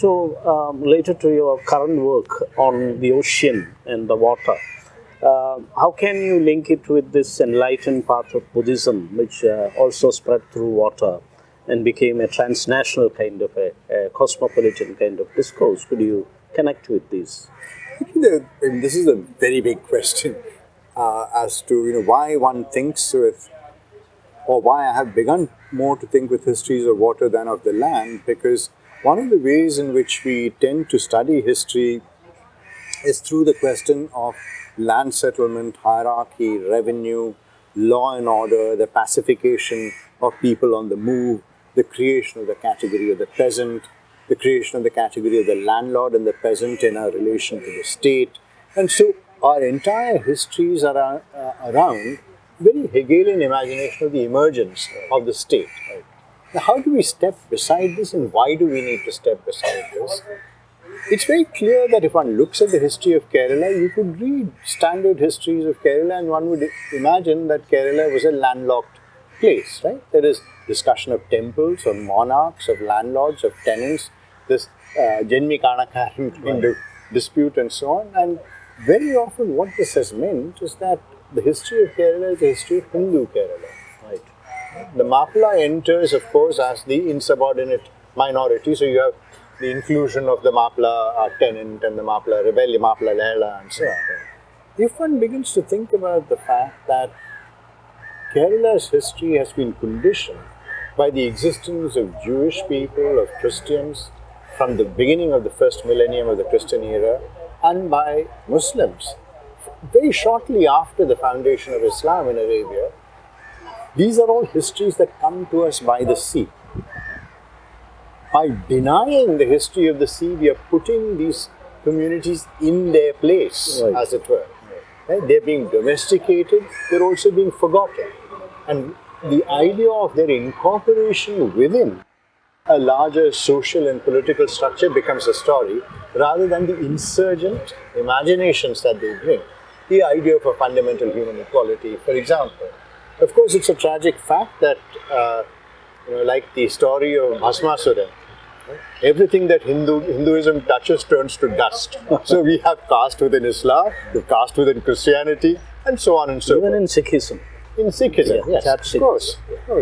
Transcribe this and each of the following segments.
Related to your current work on the ocean and the water, how can you link it with this enlightened path of Buddhism, which also spread through water and became a transnational kind of a cosmopolitan kind of discourse? Could you connect with these? This is a very big question as to why one thinks with, or why I have begun more to think with histories of water than of the land, because one of the ways in which we tend to study history is through the question of land settlement, hierarchy, revenue, law and order, the pacification of people on the move, the creation of the category of the peasant, the creation of the category of the landlord and the peasant in our relation to the state. And so our entire histories are around very Hegelian imagination of the emergence of the state. Right? Now, how do we step beside this, and why do we need to step beside this? It's very clear that if one looks at the history of Kerala, you could read standard histories of Kerala and one would imagine that Kerala was a landlocked place, right? There is discussion of temples, of monarchs, of landlords, of tenants, this Jenmi Kanakaran kind of dispute and so on. And very often what this has meant is that the history of Kerala is a history of Hindu Kerala. Right? The Mappila enters, of course, as the insubordinate minority. So you have the inclusion of the Mappila tenant and the Mappila rebellion, Mappila Lehla and so on. If one begins to think about the fact that Kerala's history has been conditioned by the existence of Jewish people, of Christians, from the beginning of the first millennium of the Christian era, and by Muslims, very shortly after the foundation of Islam in Arabia, these are all histories that come to us by the sea. By denying the history of the sea, we are putting these communities in their place, right, as it were. Right? They're being domesticated, they're also being forgotten. And the idea of their incorporation within a larger social and political structure becomes a story, rather than the insurgent imaginations that they bring. The idea of a fundamental human equality, for example. Of course, it's a tragic fact that, like the story of Bhasmasura, everything that Hinduism touches turns to dust. So we have caste within Islam, the caste within Christianity, and so on and so forth. Even in Sikhism. In Sikhism, yes, of course.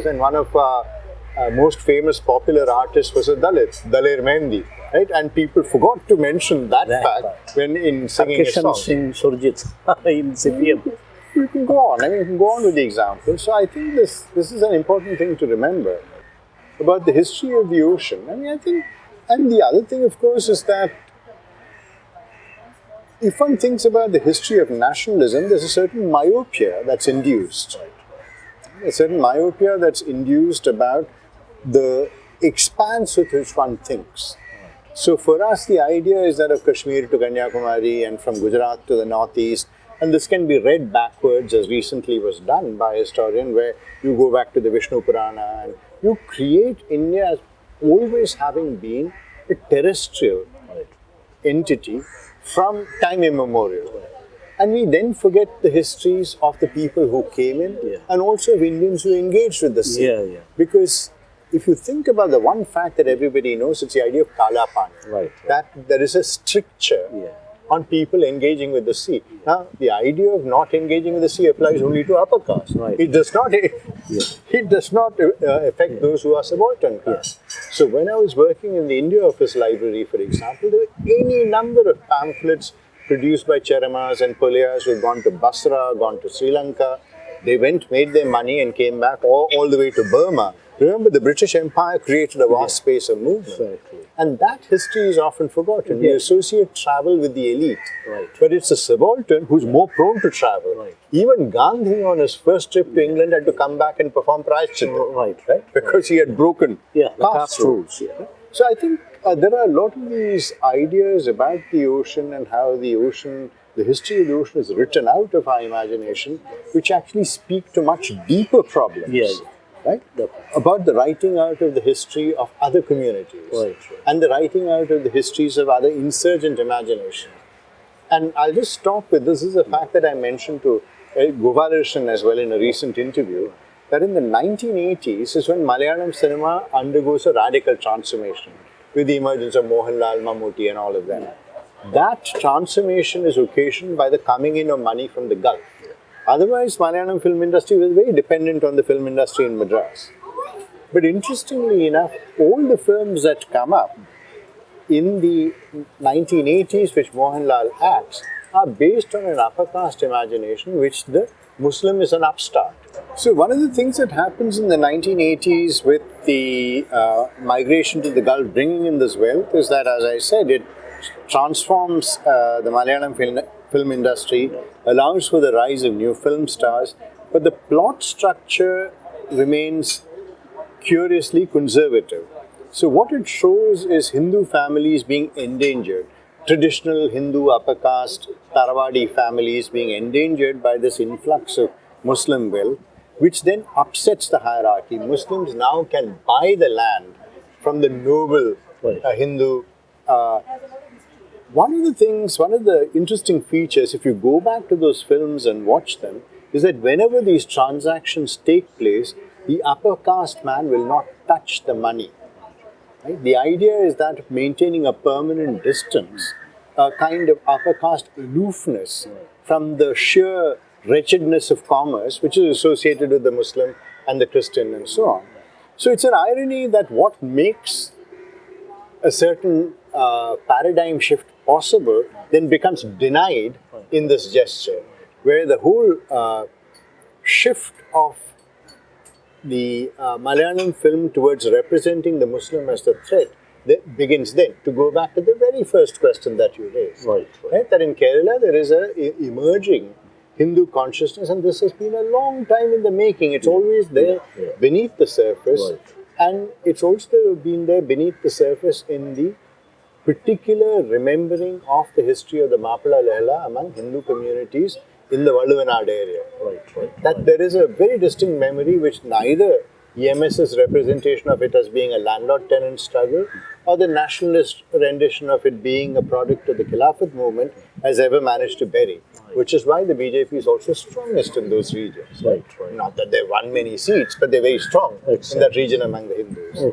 And one of our most famous popular artists was a Dalit, Daler Mehndi, right? And people forgot to mention that fact when in singing a song. Singh Surjit in CPM. You can go on. You can go on with the example. So I think this is an important thing to remember about the history of the ocean. And the other thing, of course, is that if one thinks about the history of nationalism, there's a certain myopia that's induced. A certain myopia that's induced about the expanse with which one thinks. So for us, the idea is that of Kashmir to Kanyakumari and from Gujarat to the northeast, and this can be read backwards, as recently was done by a historian, where you go back to the Vishnu Purana and you create India as always having been a terrestrial entity from time immemorial. And we then forget the histories of the people who came in, and also of Indians who engaged with the sea. Because if you think about the one fact that everybody knows, it's the idea of Kala Pani. That there is a stricture on people engaging with the sea. Now, the idea of not engaging with the sea applies only to upper caste. It does not. It does not affect those who are subaltern caste. So, when I was working in the India Office Library, for example, there were any number of pamphlets produced by Cheramas and Pulayas who had gone to Basra, gone to Sri Lanka. They went, made their money, and came back all the way to Burma. Remember, the British Empire created a vast space of movement. And that history is often forgotten. We associate travel with the elite. But it's a subaltern who's more prone to travel. Even Gandhi, on his first trip to England, had to come back and perform Prayashchitta. Because he had broken caste rules. So I think there are a lot of these ideas about the ocean and how the ocean, the history of the ocean is written out of our imagination, which actually speak to much deeper problems. About the writing out of the history of other communities and the writing out of the histories of other insurgent imagination. And I'll just stop with this. This is a fact that I mentioned to Gopalakrishnan as well in a recent interview, that in the 1980s is when Malayalam cinema undergoes a radical transformation. with the emergence of Mohanlal, Mammootty and all of them. That transformation is occasioned by the coming in of money from the Gulf. Otherwise, Malayalam film industry was very dependent on the film industry in Madras. But interestingly enough, all the films that come up in the 1980s, which Mohanlal acts, are based on an upper caste imagination, which the Muslim is an upstart. So one of the things that happens in the 1980s with the migration to the Gulf, bringing in this wealth, is that, as I said, it transforms the Malayalam film industry, allows for the rise of new film stars, but the plot structure remains curiously conservative. So what it shows is Hindu families being endangered, traditional Hindu upper caste Tarawadi families being endangered by this influx of Muslim wealth, which then upsets the hierarchy. Muslims now can buy the land from the noble Hindu. One of the interesting features, if you go back to those films and watch them, is that whenever these transactions take place, the upper caste man will not touch the money. Right? The idea is that of maintaining a permanent distance, a kind of upper caste aloofness from the sheer wretchedness of commerce, which is associated with the Muslim and the Christian and so on. So it's an irony that what makes a certain paradigm shift possible then becomes denied in this gesture, where the whole shift of the Malayalam film towards representing the Muslim as the threat begins then. To go back to the very first question that you raised, right? That in Kerala there is a emerging Hindu consciousness, and this has been a long time in the making. It's always there beneath the surface, and it's also been there beneath the surface in the particular remembering of the history of the Mapala Lehla among Hindu communities in the Valluvanad area. That there is a very distinct memory which neither EMS's representation of it as being a landlord-tenant struggle or the nationalist rendition of it being a product of the Khilafat movement has ever managed to bury, which is why the BJP is also strongest in those regions. Not that they won many seats, but they're very strong in that region among the Hindus.